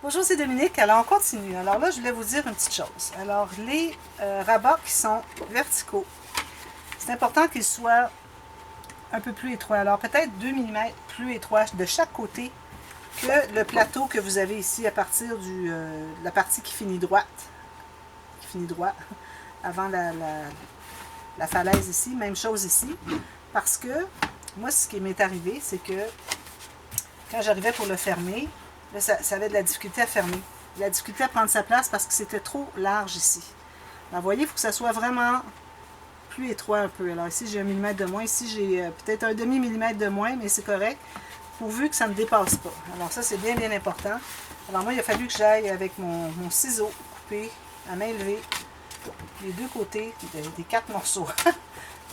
Bonjour, c'est Dominique. Alors, on continue. Alors là, je voulais vous dire une petite chose. Alors, les rabats qui sont verticaux, c'est important qu'ils soient un peu plus étroits. Alors, peut-être 2 mm plus étroits de chaque côté que le plateau que vous avez ici à partir de la partie qui finit droite. Qui finit droit, avant la falaise ici. Même chose ici. Parce que, moi, ce qui m'est arrivé, c'est que quand j'arrivais pour le fermer, là, ça avait de la difficulté à fermer. La difficulté à prendre sa place parce que c'était trop large ici. Alors, vous voyez, il faut que ça soit vraiment plus étroit un peu. Alors, ici, j'ai 1 mm de moins. Ici, j'ai peut-être un demi-millimètre de moins, mais c'est correct, pourvu que ça ne me dépasse pas. Alors, ça, c'est bien, bien important. Alors, moi, il a fallu que j'aille avec mon ciseau couper à main levée les deux côtés des 4 morceaux.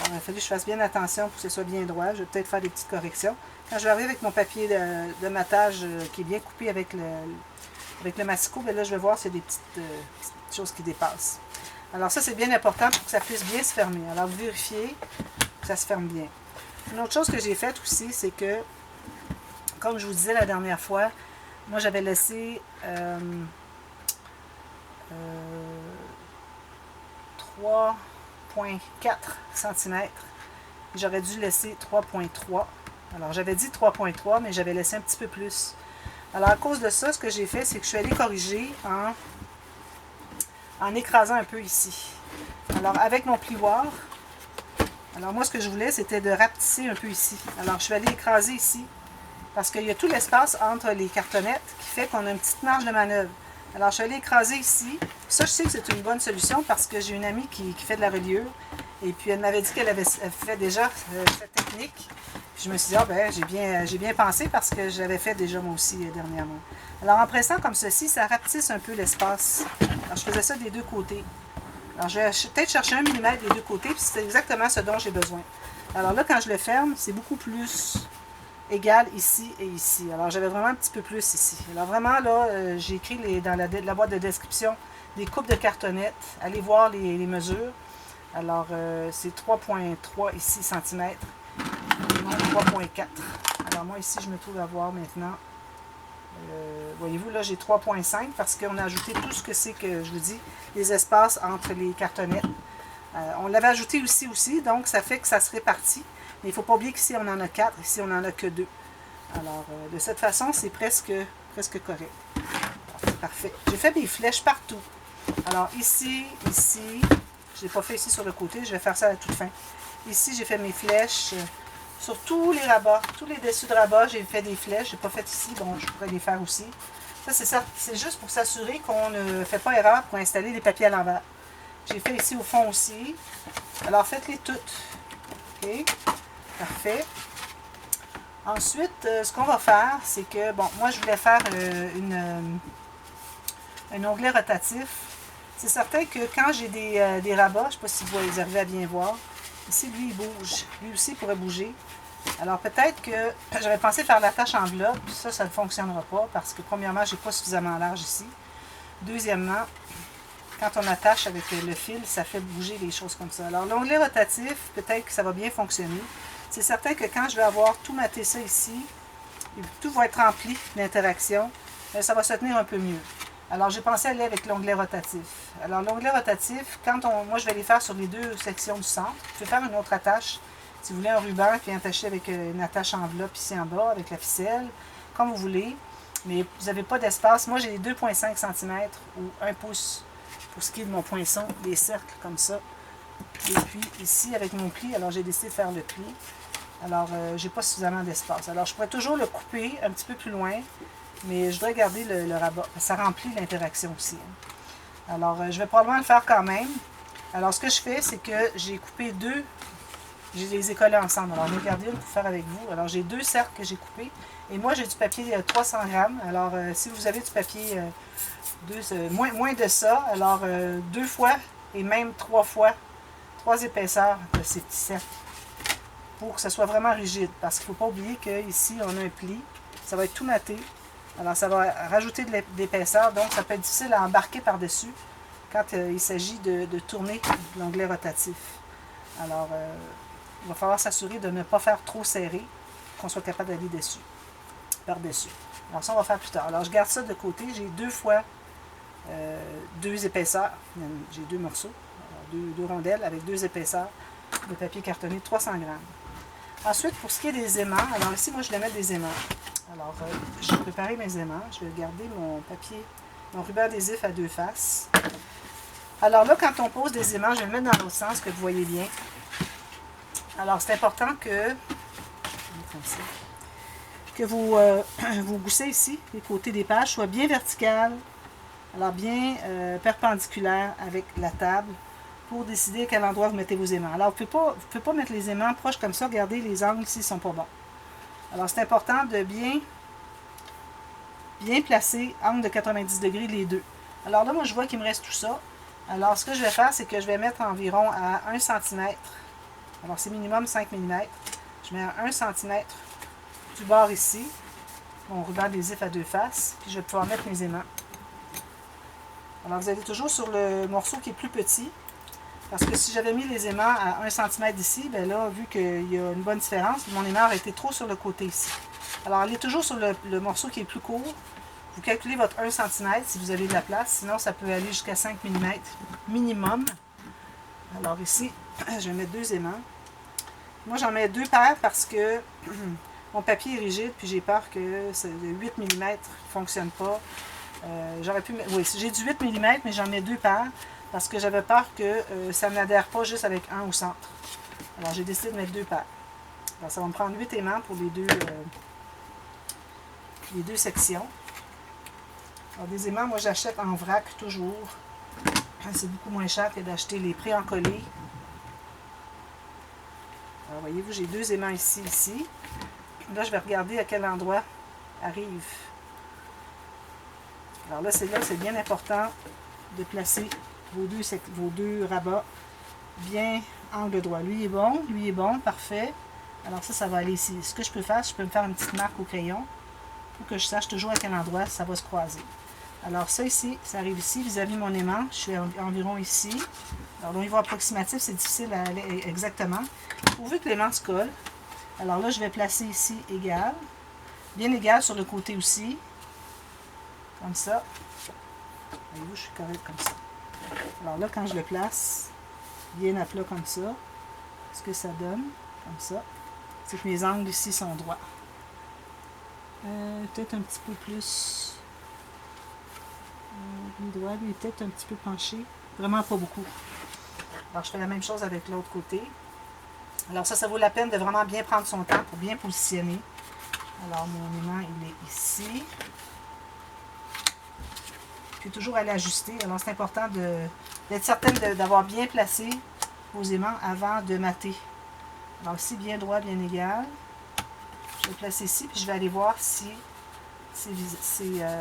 Alors, il a fallu que je fasse bien attention pour que ce soit bien droit. Je vais peut-être faire des petites corrections. Quand je vais arriver avec mon papier de matage qui est bien coupé avec le massicot, bien là, je vais voir s'il y a des petites choses qui dépassent. Alors ça, c'est bien important pour que ça puisse bien se fermer. Alors, vous vérifiez que ça se ferme bien. Une autre chose que j'ai faite aussi, c'est que, comme je vous disais la dernière fois, moi, j'avais laissé 3,4 cm. J'aurais dû laisser 3,3. Alors, j'avais dit 3,3, mais j'avais laissé un petit peu plus. Alors, à cause de ça, ce que j'ai fait, c'est que je suis allée corriger en écrasant un peu ici. Alors, avec mon plioir, alors moi, ce que je voulais, c'était de rapetisser un peu ici. Alors, je suis allée écraser ici, parce qu'il y a tout l'espace entre les cartonnettes qui fait qu'on a une petite marge de manœuvre. Alors, je suis allée écraser ici. Ça, je sais que c'est une bonne solution parce que j'ai une amie qui fait de la reliure. Et puis, elle m'avait dit qu'elle avait fait déjà cette technique. Puis, je me suis dit, ah ben, j'ai bien pensé parce que je l'avais fait déjà moi aussi dernièrement. Alors, en pressant comme ceci, ça rapetisse un peu l'espace. Alors, je faisais ça des deux côtés. Alors, je vais peut-être chercher 1 mm des deux côtés, puis c'est exactement ce dont j'ai besoin. Alors là, quand je le ferme, c'est beaucoup plus égal ici et ici. Alors, j'avais vraiment un petit peu plus ici. Alors, vraiment, là, j'ai écrit dans la boîte de description des coupes de cartonnettes. Allez voir les mesures. Alors, c'est 3,3 ici centimètres. 3,4. Alors, moi, ici, je me trouve à voir maintenant. Voyez-vous, là, j'ai 3,5 parce qu'on a ajouté tout ce que c'est que, je vous dis, les espaces entre les cartonnettes. On l'avait ajouté aussi, donc ça fait que ça se répartit. Mais il ne faut pas oublier qu'ici, on en a 4, ici, on n'en a que 2. Alors, de cette façon, c'est presque correct. C'est parfait. J'ai fait des flèches partout. Alors, ici, je ne l'ai pas fait ici sur le côté, je vais faire ça à la toute fin. Ici, j'ai fait mes flèches sur tous les rabats, tous les dessus de rabat, j'ai fait des flèches. Je n'ai pas fait ici, donc je pourrais les faire aussi. Ça, c'est juste pour s'assurer qu'on ne fait pas erreur pour installer les papiers à l'envers. J'ai fait ici au fond aussi. Alors, faites-les toutes. OK? Parfait. Ensuite, ce qu'on va faire, c'est que, bon, moi, je voulais faire un onglet rotatif. C'est certain que quand j'ai des rabats, je ne sais pas si vous arrivez à bien voir, ici, lui, il bouge. Lui aussi, il pourrait bouger. Alors, peut-être que j'avais pensé faire l'attache enveloppe. Ça ne fonctionnera pas parce que, premièrement, je n'ai pas suffisamment large ici. Deuxièmement, quand on attache avec le fil, ça fait bouger les choses comme ça. Alors, l'onglet rotatif, peut-être que ça va bien fonctionner. C'est certain que quand je vais avoir tout maté ça ici, tout va être rempli d'interaction, ça va se tenir un peu mieux. Alors, j'ai pensé aller avec l'onglet rotatif. Alors, l'onglet rotatif, moi, je vais les faire sur les deux sections du centre. Je vais faire une autre attache. Si vous voulez un ruban qui est attaché avec une attache enveloppe ici en bas, avec la ficelle, comme vous voulez. Mais vous n'avez pas d'espace. Moi, j'ai 2,5 cm ou 1 pouce pour ce qui est de mon poinçon, des cercles comme ça. Et puis, ici, avec mon pli, alors j'ai décidé de faire le pli. Alors, j'ai pas suffisamment d'espace. Alors, je pourrais toujours le couper un petit peu plus loin, mais je dois garder le rabat. Ça remplit l'interaction aussi. Alors, je vais probablement le faire quand même. Alors, ce que je fais, c'est que j'ai coupé deux. Je les ai collés ensemble. Alors, regardez pour faire avec vous. Alors, j'ai deux cercles que j'ai coupés. Et moi, j'ai du papier 300 grammes. Alors, si vous avez du papier moins de ça, alors 2 fois et même 3 fois, 3 épaisseurs de ces petits cercles pour que ce soit vraiment rigide. Parce qu'il ne faut pas oublier qu'ici, on a un pli. Ça va être tout maté. Alors, ça va rajouter de l'épaisseur. Donc, ça peut être difficile à embarquer par-dessus quand il s'agit de tourner l'onglet rotatif. Alors, il va falloir s'assurer de ne pas faire trop serré, qu'on soit capable d'aller dessus, par-dessus. Alors ça, on va faire plus tard. Alors je garde ça de côté. J'ai 2 fois 2 épaisseurs. J'ai 2 morceaux. Alors, deux rondelles avec 2 épaisseurs de papier cartonné de 300 grammes. Ensuite, pour ce qui est des aimants, alors ici, moi, je vais mettre des aimants. Alors, je vais préparer mes aimants. Je vais garder mon papier, mon ruban adhésif à 2 faces. Alors là, quand on pose des aimants, je vais le mettre dans l'autre sens, que vous voyez bien. Alors, c'est important que vous, vous goussez ici, les côtés des pages, soient bien verticales, alors bien perpendiculaires avec la table, pour décider à quel endroit vous mettez vos aimants. Alors, vous ne pouvez pas mettre les aimants proches comme ça. Regardez, les angles ici ne sont pas bons. Alors, c'est important de bien placer, angle de 90 degrés, les deux. Alors là, moi, je vois qu'il me reste tout ça. Alors, ce que je vais faire, c'est que je vais mettre environ à 1 cm. Alors, c'est minimum 5 mm. Je mets à 1 cm du bord ici, mon ruban adhésif à 2 faces, puis je vais pouvoir mettre mes aimants. Alors, vous allez toujours sur le morceau qui est plus petit, parce que si j'avais mis les aimants à 1 cm ici, bien là, vu qu'il y a une bonne différence, mon aimant aurait été trop sur le côté ici. Alors, allez toujours sur le morceau qui est plus court. Vous calculez votre 1 cm si vous avez de la place, sinon ça peut aller jusqu'à 5 mm minimum. Alors ici, je vais mettre 2 aimants. Moi, j'en mets 2 paires parce que mon papier est rigide, puis j'ai peur que le 8 mm ne fonctionne pas. J'aurais pu mettre, oui, j'ai du 8 mm, mais j'en mets 2 paires parce que j'avais peur que ça n'adhère pas juste avec un au centre. Alors, j'ai décidé de mettre 2 paires. Alors, ça va me prendre 8 aimants pour les deux sections. Alors, des aimants, moi, j'achète en vrac toujours. C'est beaucoup moins cher que d'acheter les pré-encollés. Alors, voyez-vous, j'ai 2 aimants ici. Là, je vais regarder à quel endroit arrive. Alors là, c'est bien important de placer vos deux rabats bien angle droit. Lui est bon, parfait. Alors ça va aller ici. Ce que je peux faire, je peux me faire une petite marque au crayon pour que je sache toujours à quel endroit ça va se croiser. Alors ça ici, ça arrive ici vis-à-vis mon aimant. Je suis environ ici. Alors au niveau approximatif, c'est difficile à aller exactement. Pourvu que l'aimant se colle. Alors là, je vais placer ici égal. Bien égal sur le côté aussi. Comme ça. Voyez-vous, je suis correct comme ça. Alors là, quand je le place bien à plat comme ça, ce que ça donne, comme ça, c'est que mes angles ici sont droits. Peut-être un petit peu plus... lui droit, lui est peut-être un petit peu penché. Vraiment pas beaucoup. Alors, je fais la même chose avec l'autre côté. Alors ça vaut la peine de vraiment bien prendre son temps pour bien positionner. Alors, mon aimant, il est ici. Puis toujours aller ajuster. Alors, c'est important d'être certaine d'avoir bien placé vos aimants avant de mater. Alors, ici, bien droit, bien égal. Je vais le placer ici, puis je vais aller voir si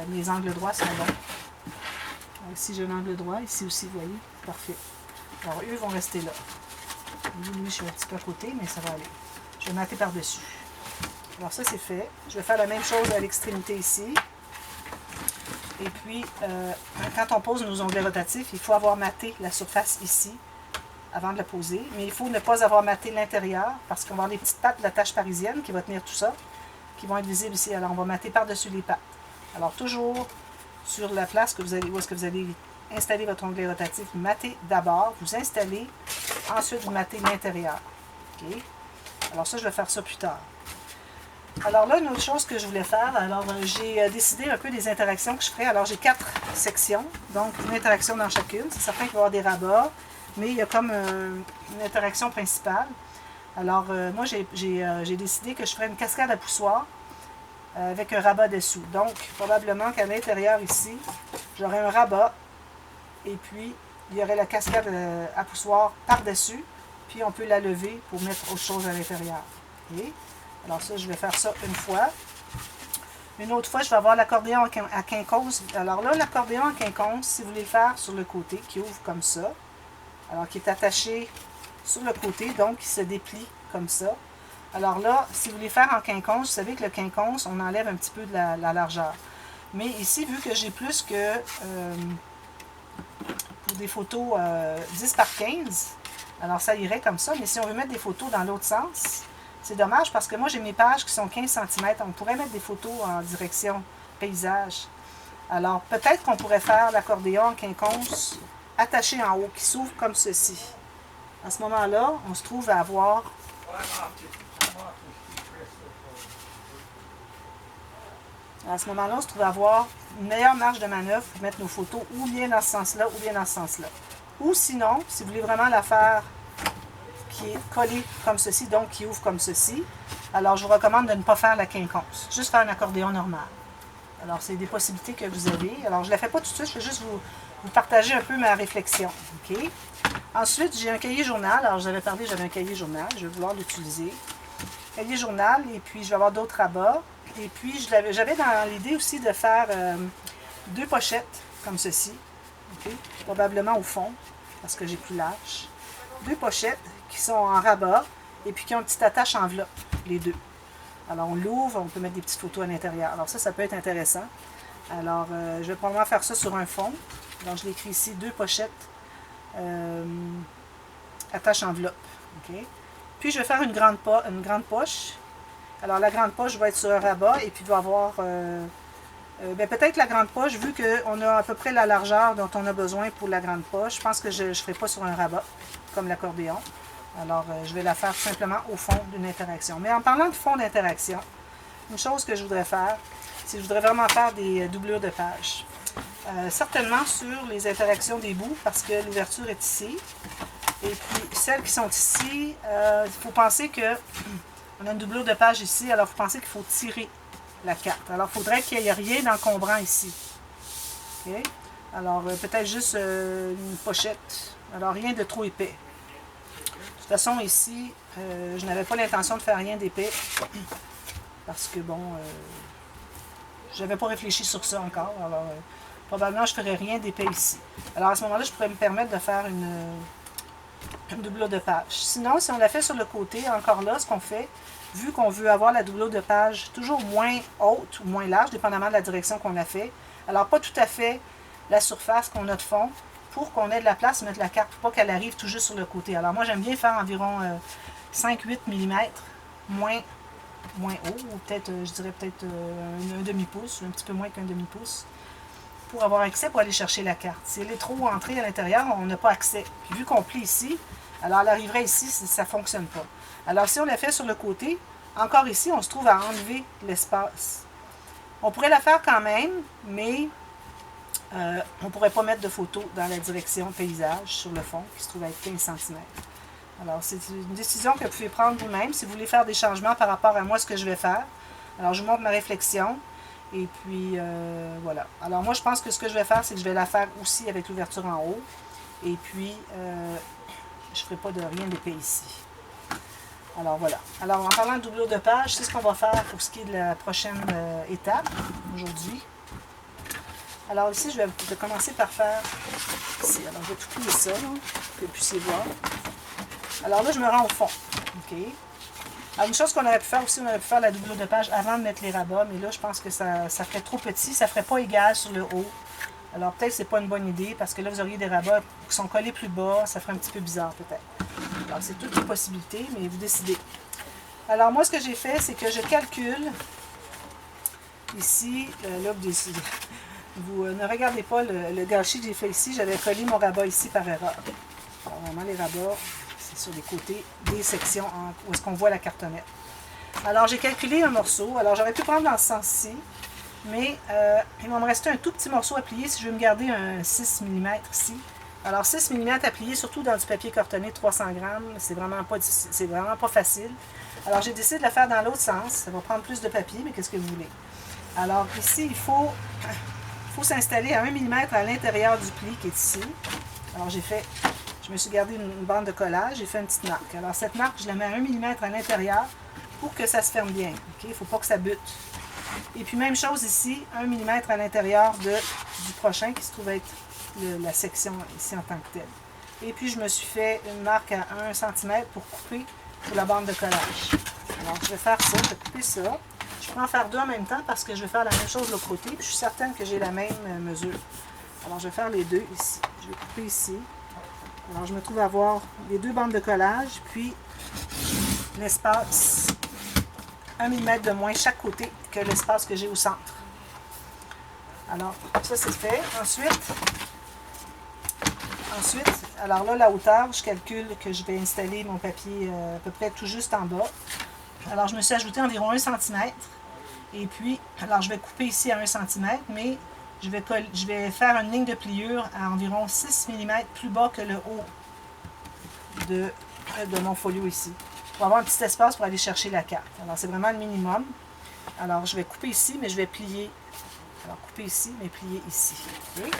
mes angles droits sont bons. Alors, ici, j'ai un angle droit. Ici aussi, vous voyez. Parfait. Alors, eux vont rester là. Lui, je suis un petit peu à côté, mais ça va aller. Je vais mater par-dessus. Alors, ça, c'est fait. Je vais faire la même chose à l'extrémité ici. Et puis, quand on pose nos onglets rotatifs, il faut avoir maté la surface ici avant de la poser. Mais il faut ne pas avoir maté l'intérieur parce qu'on va avoir les petites pattes de la tâche parisienne qui va tenir tout ça, qui vont être visibles ici. Alors, on va mater par-dessus les pattes. Alors, toujours sur la place où est-ce que vous allez installer votre onglet rotatif, matez d'abord, vous installez, ensuite vous matez l'intérieur. OK? Alors ça, je vais faire ça plus tard. Alors là, une autre chose que je voulais faire, alors j'ai décidé un peu des interactions que je ferai. Alors j'ai 4 sections, donc une interaction dans chacune. C'est certain qu'il va y avoir des rabats, mais il y a comme une interaction principale. Alors moi, j'ai décidé que je ferais une cascade à poussoir avec un rabat dessous. Donc, probablement qu'à l'intérieur ici, j'aurai un rabat et puis il y aurait la cascade à poussoir par-dessus, puis on peut la lever pour mettre autre chose à l'intérieur. Okay? Alors ça, je vais faire ça une fois. Une autre fois, je vais avoir l'accordéon à quinconce. Alors là, l'accordéon à quinconce, si vous voulez le faire sur le côté, qui ouvre comme ça, alors qui est attaché sur le côté, donc qui se déplie comme ça. Alors là, si vous voulez faire en quinconce, vous savez que le quinconce, on enlève un petit peu de la largeur. Mais ici, vu que j'ai plus que pour des photos 10 par 15, alors ça irait comme ça. Mais si on veut mettre des photos dans l'autre sens, c'est dommage parce que moi, j'ai mes pages qui sont 15 cm. On pourrait mettre des photos en direction paysage. Alors, peut-être qu'on pourrait faire l'accordéon en quinconce attaché en haut, qui s'ouvre comme ceci. À ce moment-là, on se trouve à avoir une meilleure marge de manœuvre pour mettre nos photos ou bien dans ce sens-là ou bien dans ce sens-là. Ou sinon, si vous voulez vraiment la faire qui est collée comme ceci, donc qui ouvre comme ceci, alors je vous recommande de ne pas faire la quinconce, juste faire un accordéon normal. Alors, c'est des possibilités que vous avez. Alors, je ne la fais pas tout de suite, je vais juste vous partager un peu ma réflexion. OK? Ensuite, j'ai un cahier journal. Alors, je vous avais parlé, j'avais un cahier journal. Je vais vouloir l'utiliser. Cahier journal, et puis je vais avoir d'autres rabats. Et puis, j'avais dans l'idée aussi de faire 2 pochettes comme ceci. Okay? Probablement au fond, parce que j'ai plus large. 2 pochettes qui sont en rabat et puis qui ont une petite attache enveloppe, les deux. Alors, on l'ouvre, on peut mettre des petites photos à l'intérieur. Alors ça peut être intéressant. Alors, je vais probablement faire ça sur un fond. Donc, je l'écris ici, 2 pochettes, attache enveloppe. Okay? Puis, je vais faire une grande poche. Alors, la grande poche va être sur un rabat et puis il va avoir... peut-être la grande poche, vu qu'on a à peu près la largeur dont on a besoin pour la grande poche, je pense que je ne ferai pas sur un rabat, comme l'accordéon. Alors, je vais la faire tout simplement au fond d'une interaction. Mais en parlant de fond d'interaction, une chose que je voudrais faire, c'est que je voudrais vraiment faire des doublures de pages. Certainement sur les interactions des bouts, parce que l'ouverture est ici. Et puis, celles qui sont ici, il faut penser que on a une doublure de page ici, alors il faut penser qu'il faut tirer la carte. Alors, il faudrait qu'il n'y ait rien d'encombrant ici. Okay? Alors, peut-être juste une pochette. Alors, rien de trop épais. De toute façon, ici, je n'avais pas l'intention de faire rien d'épais. Parce que, bon, je n'avais pas réfléchi sur ça encore. Alors, probablement, je ne ferais rien d'épais ici. Alors, à ce moment-là, je pourrais me permettre de faire une doublure de page. Sinon, si on la fait sur le côté, encore là, ce qu'on fait, vu qu'on veut avoir la doublure de page toujours moins haute ou moins large, dépendamment de la direction qu'on a fait, alors pas tout à fait la surface qu'on a de fond, pour qu'on ait de la place pour mettre la carte, pour pas qu'elle arrive tout juste sur le côté. Alors moi, j'aime bien faire environ 5-8 mm, moins haut, ou peut-être, je dirais peut-être un demi-pouce, un petit peu moins qu'un demi-pouce, pour avoir accès pour aller chercher la carte. Si elle est trop entrée à l'intérieur, on n'a pas accès. Puis vu qu'on plie ici, alors elle arriverait ici, ça ne fonctionne pas. Alors si on la fait sur le côté, encore ici, on se trouve à enlever l'espace. On pourrait la faire quand même, mais on ne pourrait pas mettre de photo dans la direction paysage sur le fond, qui se trouve à être 15 cm. Alors, c'est une décision que vous pouvez prendre vous-même si vous voulez faire des changements par rapport à moi, ce que je vais faire. Alors, je vous montre ma réflexion. Et puis, voilà. Alors, moi, je pense que ce que je vais faire, c'est que je vais la faire aussi avec l'ouverture en haut. Et puis, je ne ferai pas de rien d'épais ici. Alors, voilà. Alors, en parlant de doublure de page, c'est ce qu'on va faire pour ce qui est de la prochaine étape aujourd'hui. Alors ici, je vais commencer par faire ici. Alors, je vais tout plier ça, là, que vous puissiez voir. Alors là, je me rends au fond. OK. Alors, une chose qu'on aurait pu faire aussi, on aurait pu faire la doublure de page avant de mettre les rabats, mais là, je pense que ça ferait trop petit, ça ferait pas égal sur le haut. Alors, peut-être que c'est pas une bonne idée, parce que là, vous auriez des rabats qui sont collés plus bas, ça ferait un petit peu bizarre, peut-être. Alors, c'est toutes les possibilités, mais vous décidez. Alors, moi, ce que j'ai fait, c'est que je calcule ici, là, vous décidez. Vous ne regardez pas le gâchis que j'ai fait ici. J'avais collé mon rabat ici par erreur. Alors, vraiment, les rabats, c'est sur les côtés des sections où est-ce qu'on voit la cartonnette. Alors, j'ai calculé un morceau. Alors, j'aurais pu prendre dans ce sens-ci, mais il va me rester un tout petit morceau à plier si je veux me garder un 6 mm ici. Alors, 6 mm à plier, surtout dans du papier cartonné de 300 grammes, c'est vraiment pas facile. Alors, j'ai décidé de la faire dans l'autre sens. Ça va prendre plus de papier, mais qu'est-ce que vous voulez? Alors, ici, il faut s'installer à 1 mm à l'intérieur du pli qui est ici. Alors, je me suis gardé une bande de collage, j'ai fait une petite marque. Alors, cette marque, je la mets à 1 mm à l'intérieur pour que ça se ferme bien. Il ne faut pas que ça bute. Et puis, même chose ici, 1 mm à l'intérieur du prochain qui se trouve être la section ici en tant que telle. Et puis, je me suis fait une marque à 1 cm pour couper pour la bande de collage. Alors, je vais faire ça, je vais couper ça. Je peux en faire deux en même temps parce que je vais faire la même chose de l'autre côté. Puis je suis certaine que j'ai la même mesure. Alors, je vais faire les deux ici. Je vais couper ici. Alors, je me trouve à avoir les deux bandes de collage, puis l'espace 1 mm de moins chaque côté que l'espace que j'ai au centre. Alors, ça c'est fait. Ensuite, alors là, la hauteur, je calcule que je vais installer mon papier à peu près tout juste en bas. Alors, je me suis ajouté environ 1 cm. Et puis, alors je vais couper ici à 1 cm, mais je vais faire une ligne de pliure à environ 6 mm plus bas que le haut de mon folio ici. Pour avoir un petit espace pour aller chercher la carte. Alors, c'est vraiment le minimum. Alors, je vais couper ici, mais je vais plier. Alors, couper ici, mais plier ici. Okay?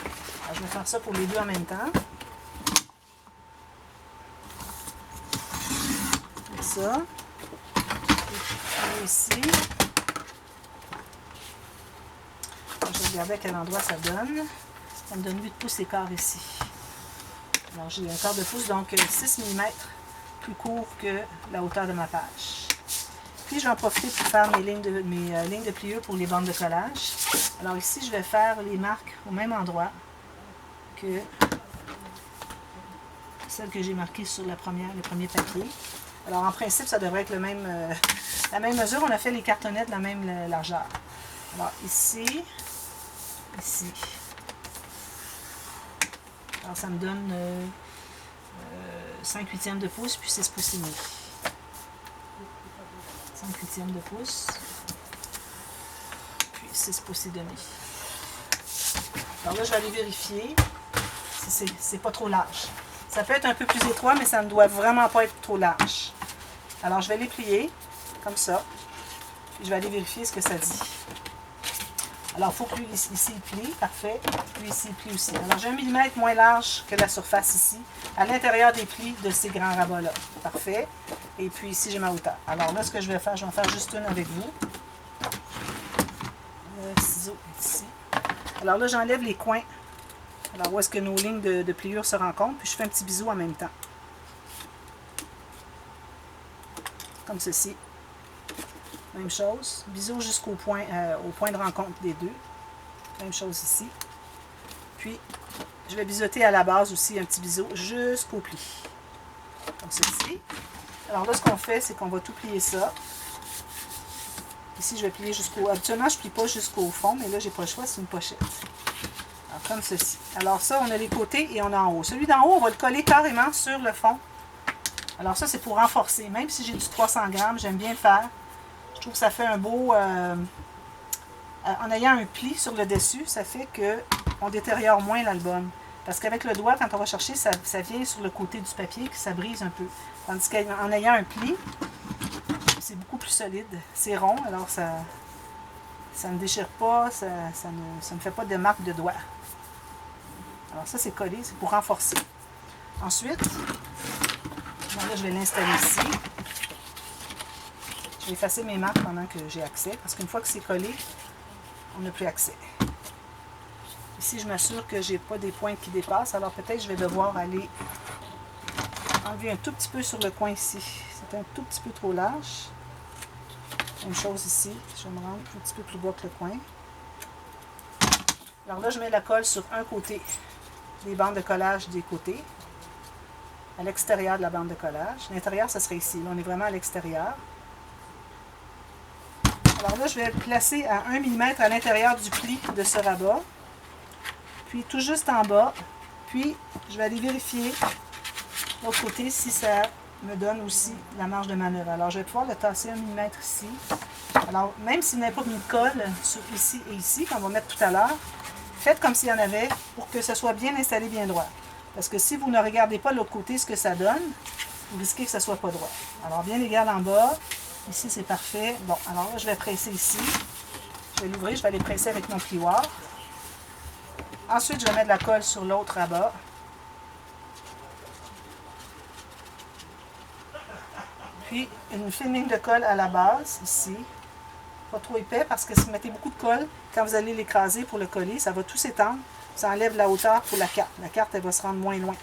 Alors, je vais faire ça pour les deux en même temps. Comme ça. Et ici. Alors, je vais regarder à quel endroit ça donne. Ça me donne 8 pouces et quart ici. Alors, j'ai un quart de pouce, donc 6 mm plus court que la hauteur de ma page. Puis, je vais en profiter pour faire mes lignes de pliure pour les bandes de collage. Alors ici, je vais faire les marques au même endroit que celles que j'ai marquées sur le premier papier. Alors en principe, ça devrait être la même mesure. On a fait les cartonnettes de la même largeur. Alors ici. Alors ça me donne 5/8 de pouce, puis 6 pouces et demi. 5/8 de pouce, puis 6 pouces et demi. Alors là, je vais aller vérifier si c'est pas trop large. Ça peut être un peu plus étroit, mais ça ne doit vraiment pas être trop large. Alors, je vais les plier, comme ça. Puis, je vais aller vérifier ce que ça dit. Alors, il faut que lui, ici, il plie. Parfait. Lui, ici, il plie aussi. Alors, j'ai 1 mm moins large que la surface ici, à l'intérieur des plis de ces grands rabats-là. Parfait. Et puis, ici, j'ai ma hauteur. Alors là, ce que je vais faire juste une avec vous. Le ciseau est ici. Alors là, j'enlève les coins. Alors, où est-ce que nos lignes de pliure se rencontrent. Puis, je fais un petit bisou en même temps. Comme ceci. Même chose. Bisou jusqu'au point, au point de rencontre des deux. Même chose ici. Puis, je vais biseauter à la base aussi un petit bisou jusqu'au pli. Comme ceci. Alors là, ce qu'on fait, c'est qu'on va tout plier ça. Ici, je vais plier jusqu'au... Habituellement, je ne plie pas jusqu'au fond, mais là, j'ai pas le choix, c'est une pochette. Alors, comme ceci. Alors ça, on a les côtés et on a en haut. Celui d'en haut, on va le coller carrément sur le fond. Alors ça, c'est pour renforcer. Même si j'ai du 300 grammes, j'aime bien le faire. Je trouve que ça fait un beau... en ayant un pli sur le dessus, ça fait qu'on détériore moins l'album. Parce qu'avec le doigt, quand on va chercher, ça vient sur le côté du papier, puis ça brise un peu. Tandis qu'en ayant un pli, c'est beaucoup plus solide. C'est rond, alors ça ne déchire pas, ça ne fait pas de marque de doigt. Alors ça, c'est collé, c'est pour renforcer. Ensuite, là, je vais l'installer ici. Je vais effacer mes marques pendant que j'ai accès, parce qu'une fois que c'est collé, on n'a plus accès. Ici, je m'assure que je n'ai pas des pointes qui dépassent, alors peut-être je vais devoir aller enlever un tout petit peu sur le coin ici. C'est un tout petit peu trop large. Même chose ici, je vais me rendre un petit peu plus bas que le coin. Alors là, je mets la colle sur un côté des bandes de collage des côtés, à l'extérieur de la bande de collage. L'intérieur, ça serait ici. Là, on est vraiment à l'extérieur. Alors là, je vais le placer à 1 mm à l'intérieur du pli de ce rabat. Puis tout juste en bas. Puis, je vais aller vérifier de l'autre côté si ça me donne aussi la marge de manœuvre. Alors, je vais pouvoir le tasser 1 mm ici. Alors, même si vous n'avez pas mis de colle sur ici et ici, qu'on va mettre tout à l'heure, faites comme s'il y en avait pour que ce soit bien installé, bien droit. Parce que si vous ne regardez pas de l'autre côté ce que ça donne, vous risquez que ça ne soit pas droit. Alors, bien égal en bas. Ici, c'est parfait. Bon, alors là, je vais presser ici. Je vais l'ouvrir, je vais aller presser avec mon plioir. Ensuite, je vais mettre de la colle sur l'autre rabat. Puis, une fine ligne de colle à la base, ici. Pas trop épais, parce que si vous mettez beaucoup de colle, quand vous allez l'écraser pour le coller, ça va tout s'étendre. Ça enlève la hauteur pour la carte. La carte, elle va se rendre moins loin.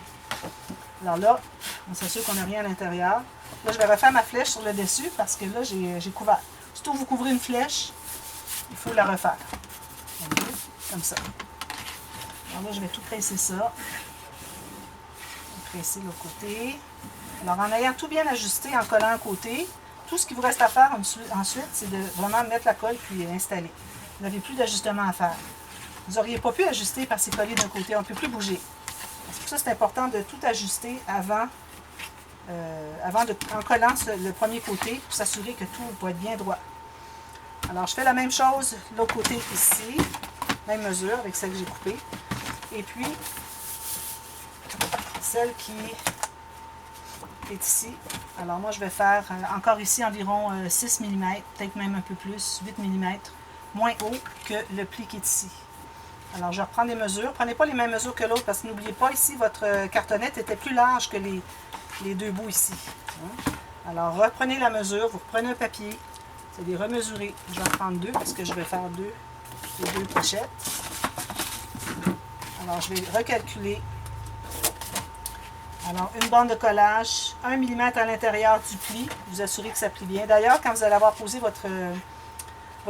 Alors là, on s'assure qu'on n'a rien à l'intérieur. Là, je vais refaire ma flèche sur le dessus, parce que là, j'ai couvert. Surtout, vous couvrez une flèche, il faut la refaire. Okay? Comme ça. Alors là, je vais tout presser ça. Presser l'autre côté. Alors, en ayant tout bien ajusté, en collant un côté, tout ce qu'il vous reste à faire ensuite, c'est de vraiment mettre la colle puis installer. Vous n'avez plus d'ajustement à faire. vous n'auriez pas pu ajuster parce que c'est collé d'un côté, on ne peut plus bouger. C'est pour ça que c'est important de tout ajuster avant en collant le premier côté pour s'assurer que tout va être bien droit. Alors, je fais la même chose de l'autre côté ici, même mesure avec celle que j'ai coupée. Et puis, celle qui est ici. Alors, moi, je vais faire encore ici environ 6 mm, peut-être même un peu plus, 8 mm, moins haut que le pli qui est ici. Alors, je reprends les mesures. Prenez pas les mêmes mesures que l'autre parce que n'oubliez pas, ici, votre cartonnette était plus large que les deux bouts ici. Alors, reprenez la mesure, vous reprenez un papier, vous allez remesurer. Je vais en prendre deux parce que je vais faire les deux pochettes. Alors, je vais recalculer. Alors, une bande de collage, 1 mm à l'intérieur du pli. Vous assurez que ça plie bien. D'ailleurs, quand vous allez avoir posé votre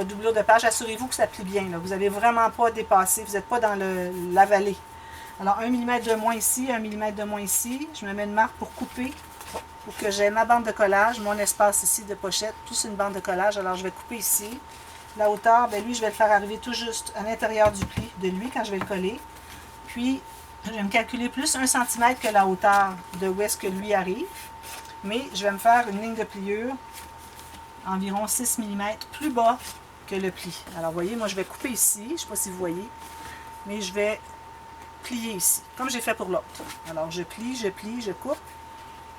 doublure de page, assurez-vous que ça plie bien. Là. Vous n'allez vraiment pas dépasser, vous n'êtes pas dans la vallée. Alors, 1 mm de moins ici, 1 mm de moins ici. Je me mets une marque pour couper, pour que j'ai ma bande de collage, mon espace ici de pochette, plus une bande de collage. Alors, je vais couper ici. La hauteur, bien lui, je vais le faire arriver tout juste à l'intérieur du pli de lui quand je vais le coller. Puis, je vais me calculer plus 1 cm que la hauteur de où est-ce que lui arrive. Mais je vais me faire une ligne de pliure environ 6 mm plus bas que le pli. Alors, vous voyez, moi, je vais couper ici. Je ne sais pas si vous voyez. Mais je vais plier ici, comme j'ai fait pour l'autre. Alors, je plie, je coupe.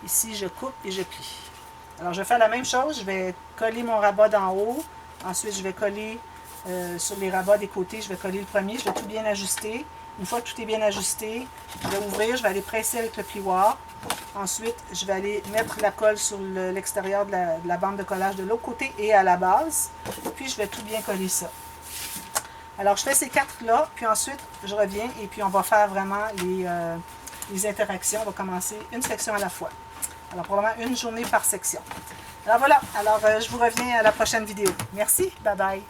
Ici, je coupe et je plie. Alors, je vais faire la même chose. Je vais coller mon rabat d'en haut. Ensuite, je vais coller sur les rabats des côtés. Je vais coller le premier. Je vais tout bien ajuster. Une fois que tout est bien ajusté, je vais ouvrir. Je vais aller presser avec le plioir. Ensuite, je vais aller mettre la colle sur l'extérieur de la bande de collage de l'autre côté et à la base. Puis, je vais tout bien coller ça. Alors, je fais ces quatre-là, puis ensuite, je reviens et puis on va faire vraiment les interactions. On va commencer une section à la fois. Alors, probablement une journée par section. Alors, voilà. Alors, je vous reviens à la prochaine vidéo. Merci. Bye bye.